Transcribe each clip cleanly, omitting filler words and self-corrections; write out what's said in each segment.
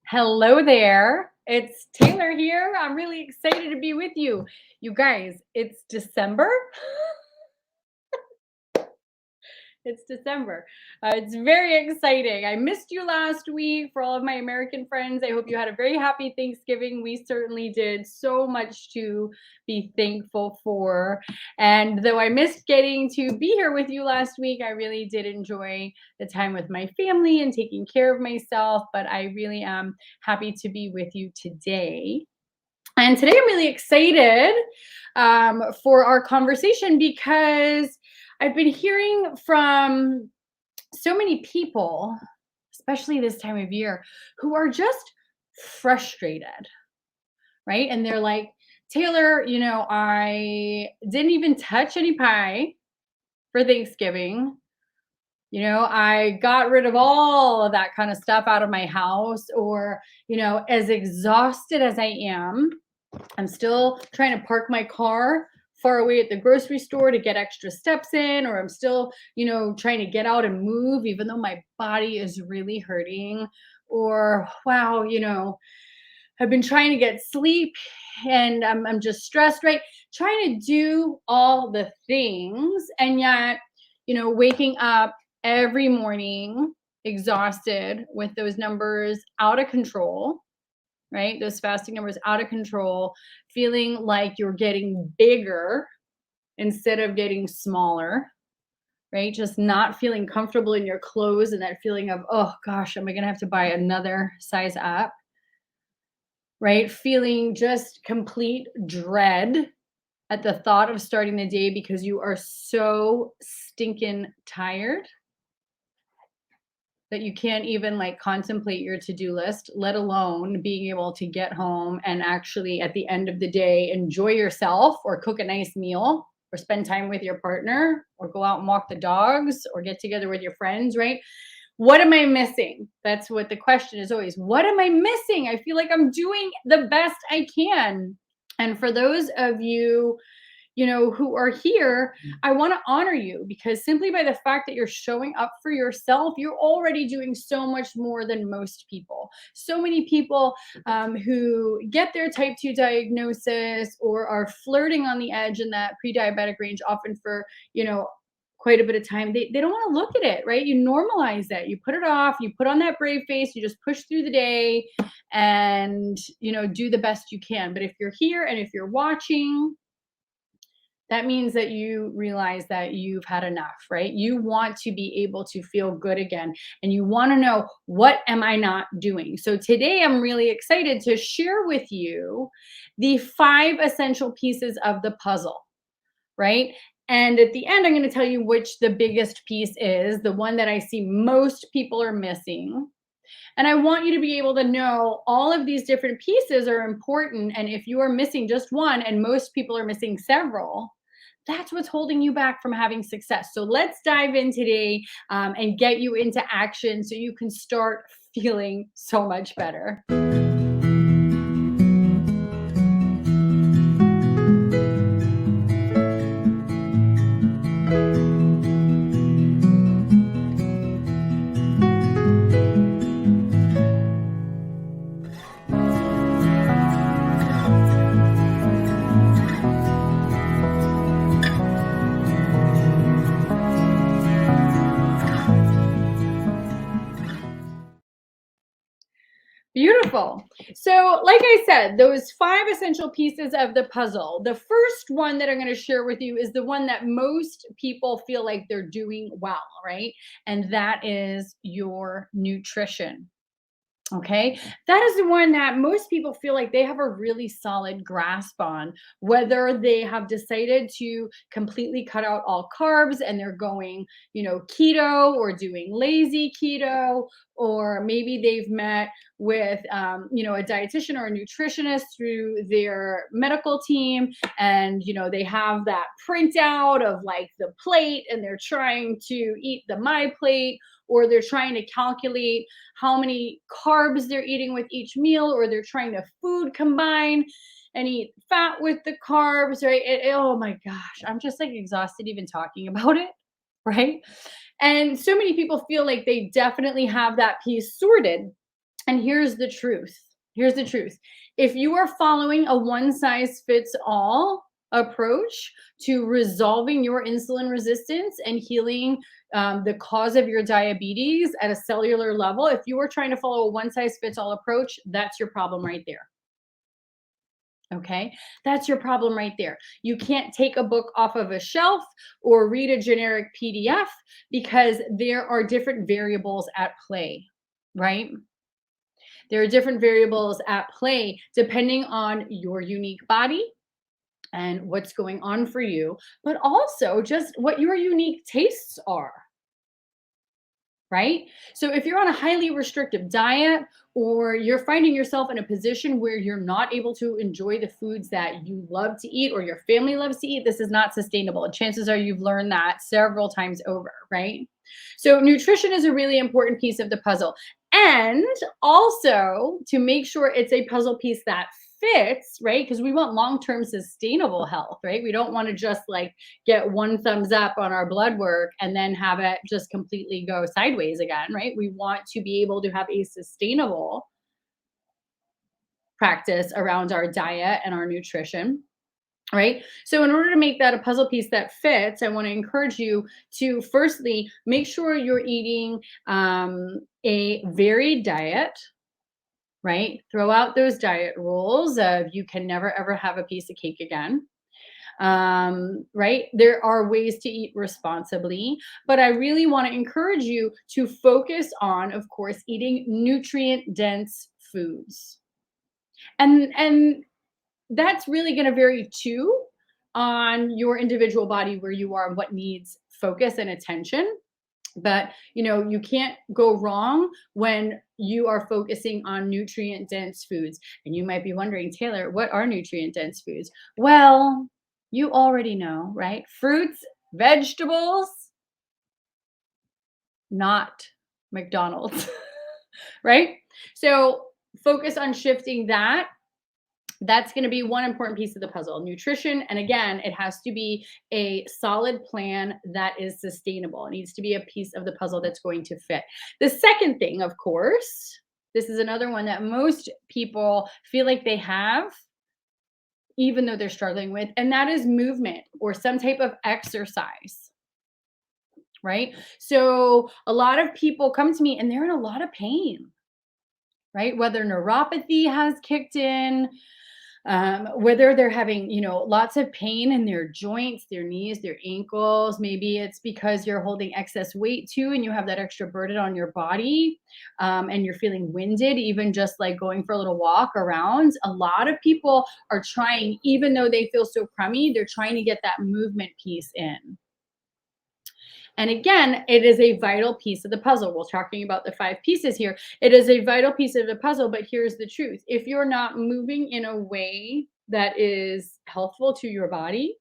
Hello there. It's Taylor here. I'm really excited to be with you. You guys, it's December. It's December. It's very exciting. I missed you last week for all of my American friends. I hope you had a very happy Thanksgiving. We certainly did. So much to be thankful for. And though I missed getting to be here with you last week, I really did enjoy the time with my family and taking care of myself. But I really am happy to be with you today. And today I'm really excited for our conversation because I've been hearing from so many people, especially this time of year, who are just frustrated, right? And they're like, Taylor, I didn't even touch any pie for Thanksgiving. I got rid of all of that kind of stuff out of my house, or, as exhausted as I am, I'm still trying to park my car far away at the grocery store to get extra steps in, or I'm still, trying to get out and move, even though my body is really hurting. Or, wow, I've been trying to get sleep and I'm just stressed, right? Trying to do all the things. And yet, waking up every morning exhausted with those numbers out of control, right? Those fasting numbers out of control, feeling like you're getting bigger instead of getting smaller, right? Just not feeling comfortable in your clothes and that feeling of, oh gosh, am I going to have to buy another size up, right? Feeling just complete dread at the thought of starting the day because you are so stinking tired that you can't even like contemplate your to-do list, let alone being able to get home and actually at the end of the day enjoy yourself or cook a nice meal or spend time with your partner or go out and walk the dogs or get together with your friends, right? What am I missing? That's what the question is always. What am I missing? I feel like I'm doing the best I can. And for those of you who are here, I want to honor you because simply by the fact that you're showing up for yourself, you're already doing so much more than most people. So many people who get their type 2 diagnosis or are flirting on the edge in that pre-diabetic range, often for, quite a bit of time, they don't want to look at it, right? You normalize that, you put it off, you put on that brave face, you just push through the day and, do the best you can. But if you're here and if you're watching, that means that you realize that you've had enough, right? You want to be able to feel good again and you want to know, what am I not doing? So today I'm really excited to share with you the 5 essential pieces of the puzzle, right? And at the end, I'm going to tell you which the biggest piece is, the one that I see most people are missing. And I want you to be able to know all of these different pieces are important. And if you are missing just one, and most people are missing several, that's what's holding you back from having success. So let's dive in today and get you into action so you can start feeling so much better. Beautiful. So, like I said, those 5 essential pieces of the puzzle. The first one that I'm going to share with you is the one that most people feel like they're doing well, right? And that is your nutrition. Okay. That is the one that most people feel like they have a really solid grasp on, whether they have decided to completely cut out all carbs and they're going, keto or doing lazy keto, or maybe they've met with, a dietitian or a nutritionist through their medical team. And, they have that printout of like the plate and they're trying to eat the my plate, or they're trying to calculate how many carbs they're eating with each meal, or they're trying to food combine and eat fat with the carbs, right? Oh my gosh, I'm just like exhausted even talking about it, right? And so many people feel like they definitely have that piece sorted. And here's the truth. Here's the truth. If you are following a one size fits all approach to resolving your insulin resistance and healing the cause of your diabetes at a cellular level, if you are trying to follow a one size fits all approach, that's your problem right there. Okay, that's your problem right there. You can't take a book off of a shelf or read a generic PDF because there are different variables at play, right? There are different variables at play depending on your unique body and what's going on for you, but also just what your unique tastes are, right? So if you're on a highly restrictive diet or you're finding yourself in a position where you're not able to enjoy the foods that you love to eat or your family loves to eat, this is not sustainable. And chances are you've learned that several times over, right? So nutrition is a really important piece of the puzzle. And also to make sure it's a puzzle piece that fits, right? Because we want long-term sustainable health, right? We don't want to just like get one thumbs up on our blood work and then have it just completely go sideways again, right? We want to be able to have a sustainable practice around our diet and our nutrition. Right. So, in order to make that a puzzle piece that fits, I want to encourage you to firstly make sure you're eating a varied diet, right? Throw out those diet rules of you can never ever have a piece of cake again. Right? There are ways to eat responsibly, but I really want to encourage you to focus on, of course, eating nutrient dense foods. And that's really going to vary too on your individual body where you are and what needs focus and attention. But you can't go wrong when you are focusing on nutrient dense foods. And you might be wondering, Taylor, what are nutrient dense foods? Well, you already know, right? Fruits, vegetables, not McDonald's, right? So focus on shifting that. That's going to be one important piece of the puzzle, nutrition. And again, it has to be a solid plan that is sustainable. It needs to be a piece of the puzzle that's going to fit. The second thing, of course, this is another one that most people feel like they have, even though they're struggling with, and that is movement or some type of exercise. Right. So a lot of people come to me and they're in a lot of pain, right? Whether neuropathy has kicked in, whether they're having, lots of pain in their joints, their knees, their ankles. Maybe it's because you're holding excess weight too, and you have that extra burden on your body, and you're feeling winded, even just like going for a little walk around. A lot of people are trying, even though they feel so crummy, they're trying to get that movement piece in. And again, it is a vital piece of the puzzle. We're talking about the 5 pieces here. It is a vital piece of the puzzle, but here's the truth. If you're not moving in a way that is healthful to your body,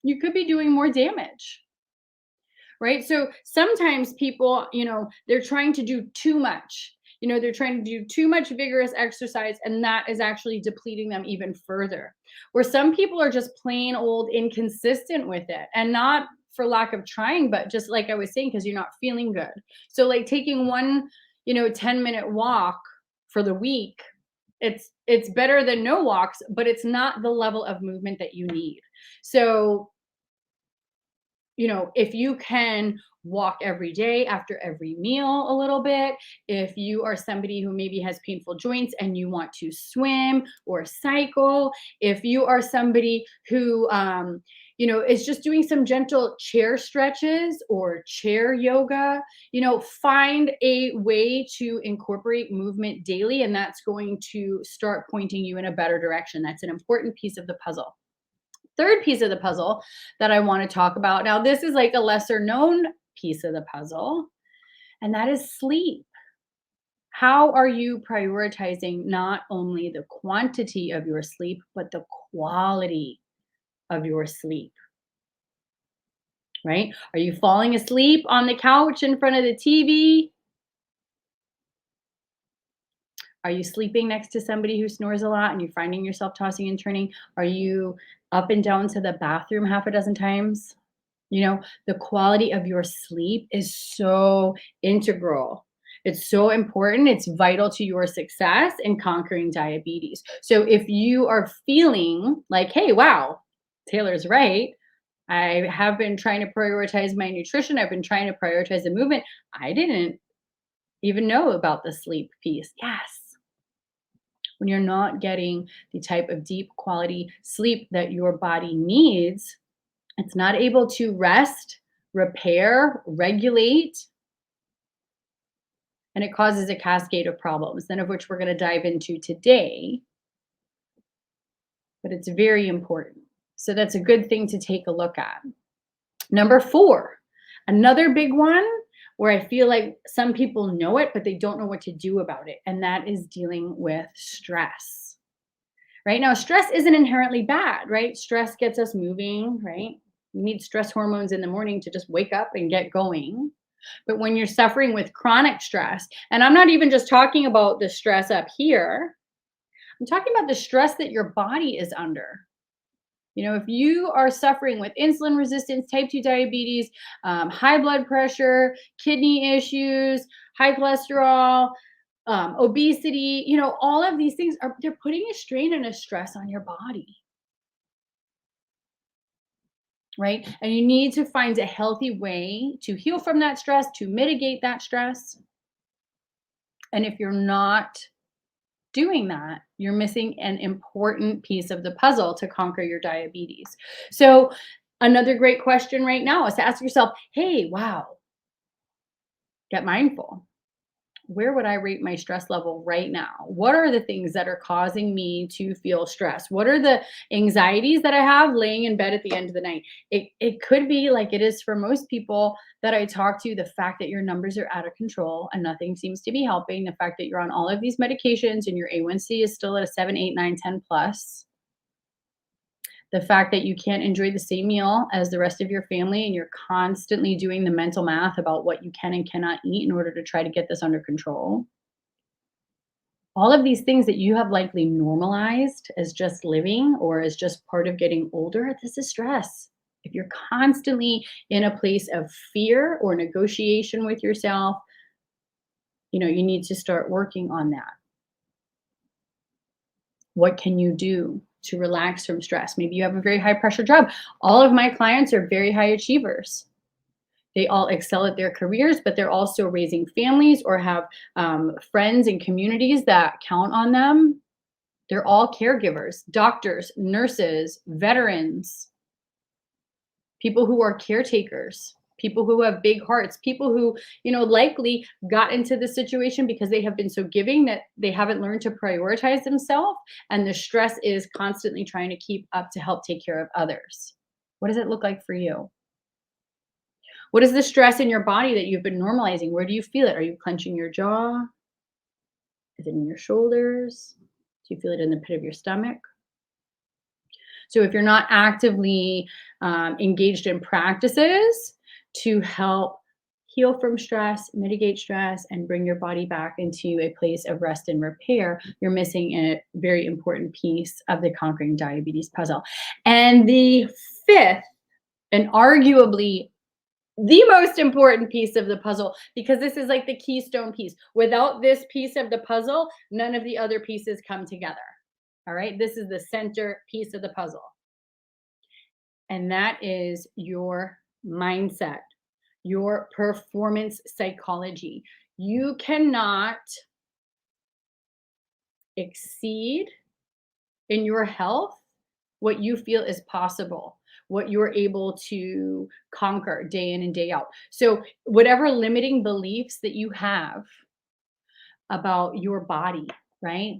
you could be doing more damage. Right? So sometimes people, they're trying to do too much. They're trying to do too much vigorous exercise, and that is actually depleting them even further. Where some people are just plain old inconsistent with it, and not for lack of trying, but just like I was saying, because you're not feeling good. So, like taking one, 10-minute walk for the week, it's better than no walks, but it's not the level of movement that you need. So, if you can walk every day after every meal a little bit, if you are somebody who maybe has painful joints and you want to swim or cycle, if you are somebody who, is just doing some gentle chair stretches or chair yoga, find a way to incorporate movement daily, and that's going to start pointing you in a better direction. That's an important piece of the puzzle. Third piece of the puzzle that I want to talk about. Now, this is like a lesser known piece of the puzzle, and that is sleep. How are you prioritizing not only the quantity of your sleep, but the quality of your sleep? Right? Are you falling asleep on the couch in front of the TV? Are you sleeping next to somebody who snores a lot and you're finding yourself tossing and turning? Are you up and down to the bathroom half a dozen times? The quality of your sleep is so integral It's so important. It's vital to your success in conquering diabetes. So if you are feeling like, hey, wow, Taylor's right. I have been trying to prioritize my nutrition. I've been trying to prioritize the movement. I didn't even know about the sleep piece. Yes. When you're not getting the type of deep quality sleep that your body needs, it's not able to rest, repair, regulate, and it causes a cascade of problems, none of which we're going to dive into today, but it's very important. So that's a good thing to take a look at. Number 4, another big one where I feel like some people know it, but they don't know what to do about it, and that is dealing with stress. Right now, stress isn't inherently bad, right? Stress gets us moving, right? We need stress hormones in the morning to just wake up and get going. But when you're suffering with chronic stress, and I'm not even just talking about the stress up here, I'm talking about the stress that your body is under. You know, if you are suffering with insulin resistance, type 2 diabetes, high blood pressure, kidney issues, high cholesterol, obesity, you know, all of these things they're putting a strain and a stress on your body. Right? And you need to find a healthy way to heal from that stress, to mitigate that stress. And if you're not doing that, you're missing an important piece of the puzzle to conquer your diabetes. So, another great question right now is to ask yourself, hey, wow, get mindful. Where would I rate my stress level right now? What are the things that are causing me to feel stressed? What are the anxieties that I have laying in bed at the end of the night? It could be like it is for most people that I talk to, the fact that your numbers are out of control and nothing seems to be helping, the fact that you're on all of these medications and your A1C is still at a 7, 8, 9, 10 plus, the fact that you can't enjoy the same meal as the rest of your family and you're constantly doing the mental math about what you can and cannot eat in order to try to get this under control. All of these things that you have likely normalized as just living or as just part of getting older, this is stress. If you're constantly in a place of fear or negotiation with yourself, you know, you need to start working on that. What can you do to relax from stress? Maybe you have a very high pressure job. All of my clients are very high achievers. They all excel at their careers, but they're also raising families or have friends and communities that count on them. They're all caregivers, doctors, nurses, veterans, people who are caretakers, people who have big hearts, people who, you know, likely got into the situation because they have been so giving that they haven't learned to prioritize themselves. And the stress is constantly trying to keep up to help take care of others. What does it look like for you? What is the stress in your body that you've been normalizing? Where do you feel it? Are you clenching your jaw? Is it in your shoulders? Do you feel it in the pit of your stomach? So if you're not actively engaged in practices to help heal from stress, mitigate stress, and bring your body back into a place of rest and repair, you're missing a very important piece of the conquering diabetes puzzle. And the fifth, and arguably the most important piece of the puzzle, because this is like the keystone piece. Without this piece of the puzzle, none of the other pieces come together. All right. This is the center piece of the puzzle. And that is your mindset, your performance psychology. You cannot exceed in your health what you feel is possible, what you're able to conquer day in and day out. So, whatever limiting beliefs that you have about your body, right?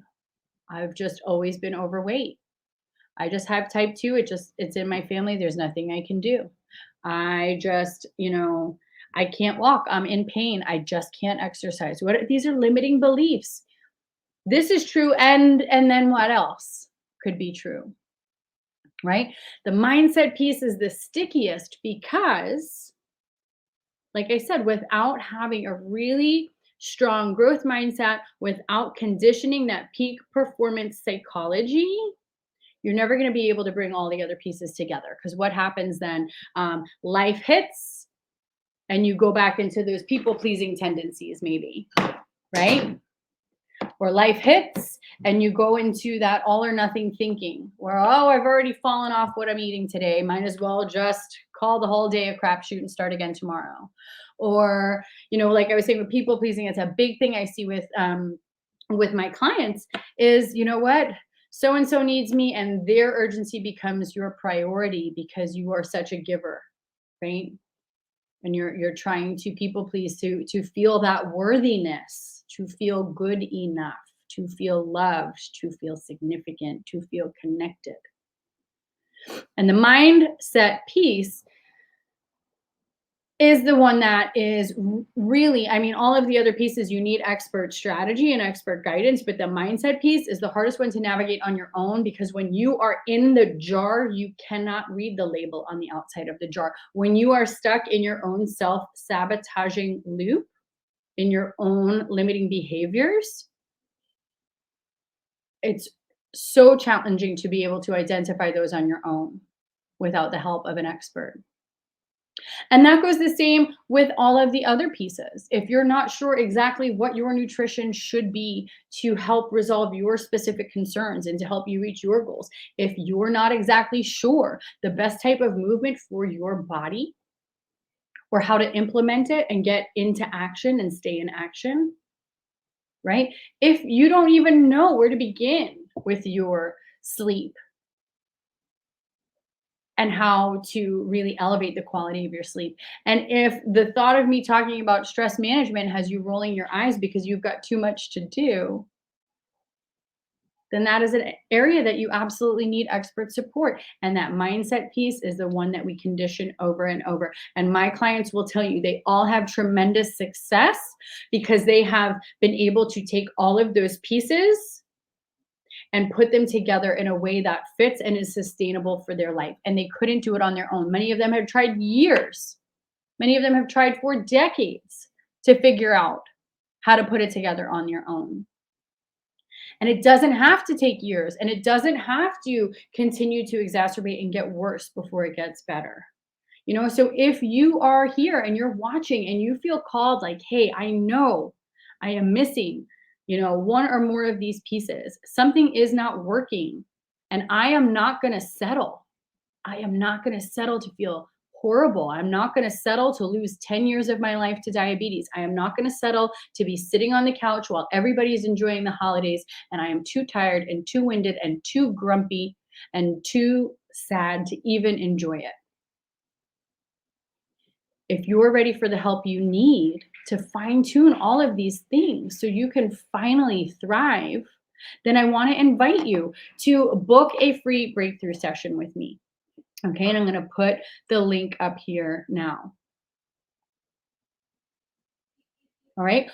I've just always been overweight. I just have type 2. It's in my family. There's nothing I can do. I just, you know, I can't walk. I'm in pain. I just can't exercise. These are limiting beliefs. This is true and then what else could be true? Right? The mindset piece is the stickiest because, like I said, without having a really strong growth mindset, without conditioning that peak performance psychology, you're never going to be able to bring all the other pieces together. Because what happens then? Life hits and you go back into those people pleasing tendencies, maybe, right? Or life hits and you go into that all or nothing thinking where, oh, I've already fallen off what I'm eating today. Might as well just call the whole day a crapshoot and start again tomorrow. Or, like I was saying with people pleasing, it's a big thing I see with my clients is, you know what? So and so needs me, and their urgency becomes your priority because you are such a giver, right? And you're trying to people please to feel that worthiness, to feel good enough, to feel loved, to feel significant, to feel connected. And the mindset piece is the one that is really, I mean, all of the other pieces, you need expert strategy and expert guidance, but the mindset piece is the hardest one to navigate on your own, because when you are in the jar, you cannot read the label on the outside of the jar. When you are stuck in your own self-sabotaging loop, in your own limiting behaviors, it's so challenging to be able to identify those on your own without the help of an expert. And that goes the same with all of the other pieces. If you're not sure exactly what your nutrition should be to help resolve your specific concerns and to help you reach your goals, if you're not exactly sure the best type of movement for your body or how to implement it and get into action and stay in action, right? If you don't even know where to begin with your sleep, and how to really elevate the quality of your sleep. And if the thought of me talking about stress management has you rolling your eyes because you've got too much to do, then that is an area that you absolutely need expert support. And that mindset piece is the one that we condition over and over. And my clients will tell you they all have tremendous success because they have been able to take all of those pieces and put them together in a way that fits and is sustainable for their life. And they couldn't do it on their own. Many of them have tried years. Many of them have tried for decades to figure out how to put it together on their own. And it doesn't have to take years, and it doesn't have to continue to exacerbate and get worse before it gets better. So if you are here and you're watching and you feel called like, hey, I know I am missing one or more of these pieces. Something is not working, and I am not going to settle. I am not going to settle to feel horrible. I'm not going to settle to lose 10 years of my life to diabetes. I am not going to settle to be sitting on the couch while everybody's enjoying the holidays, and I am too tired and too winded and too grumpy and too sad to even enjoy it. If you're ready for the help you need to fine tune all of these things so you can finally thrive, then I want to invite you to book a free breakthrough session with me. Okay, and I'm going to put the link up here now. All right.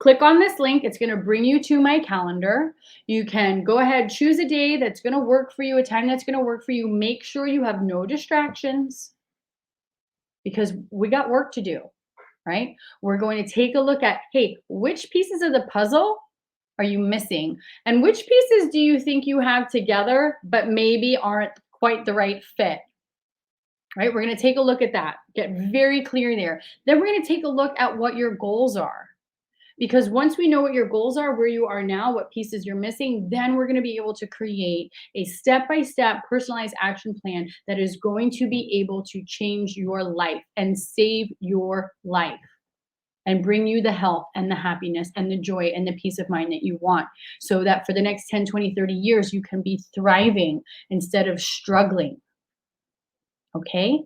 Click on this link. It's going to bring you to my calendar. You can go ahead, choose a day that's going to work for you, a time that's going to work for you. Make sure you have no distractions, because we got work to do, right? We're going to take a look at, hey, which pieces of the puzzle are you missing? And which pieces do you think you have together, but maybe aren't quite the right fit, right? We're going to take a look at that, get very clear there. Then we're going to take a look at what your goals are. Because once we know what your goals are, where you are now, what pieces you're missing, then we're going to be able to create a step-by-step personalized action plan that is going to be able to change your life and save your life and bring you the health and the happiness and the joy and the peace of mind that you want, so that for the next 10, 20, 30 years, you can be thriving instead of struggling. Okay?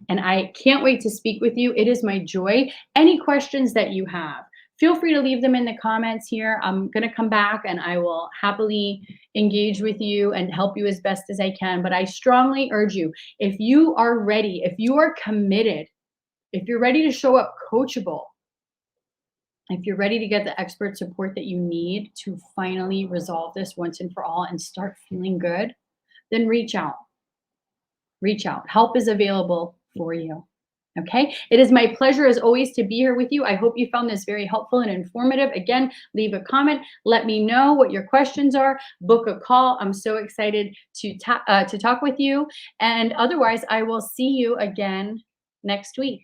And I can't wait to speak with you. It is my joy. Any questions that you have, feel free to leave them in the comments here. I'm going to come back and I will happily engage with you and help you as best as I can. But I strongly urge you, if you are ready, if you are committed, if you're ready to show up coachable, if you're ready to get the expert support that you need to finally resolve this once and for all and start feeling good, then reach out. Reach out. Help is available for you. Okay. It is my pleasure as always to be here with you. I hope you found this very helpful and informative. Again, leave a comment. Let me know what your questions are. Book a call. I'm so excited to talk with you. And otherwise, I will see you again next week.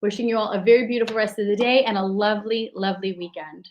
Wishing you all a very beautiful rest of the day and a lovely, lovely weekend.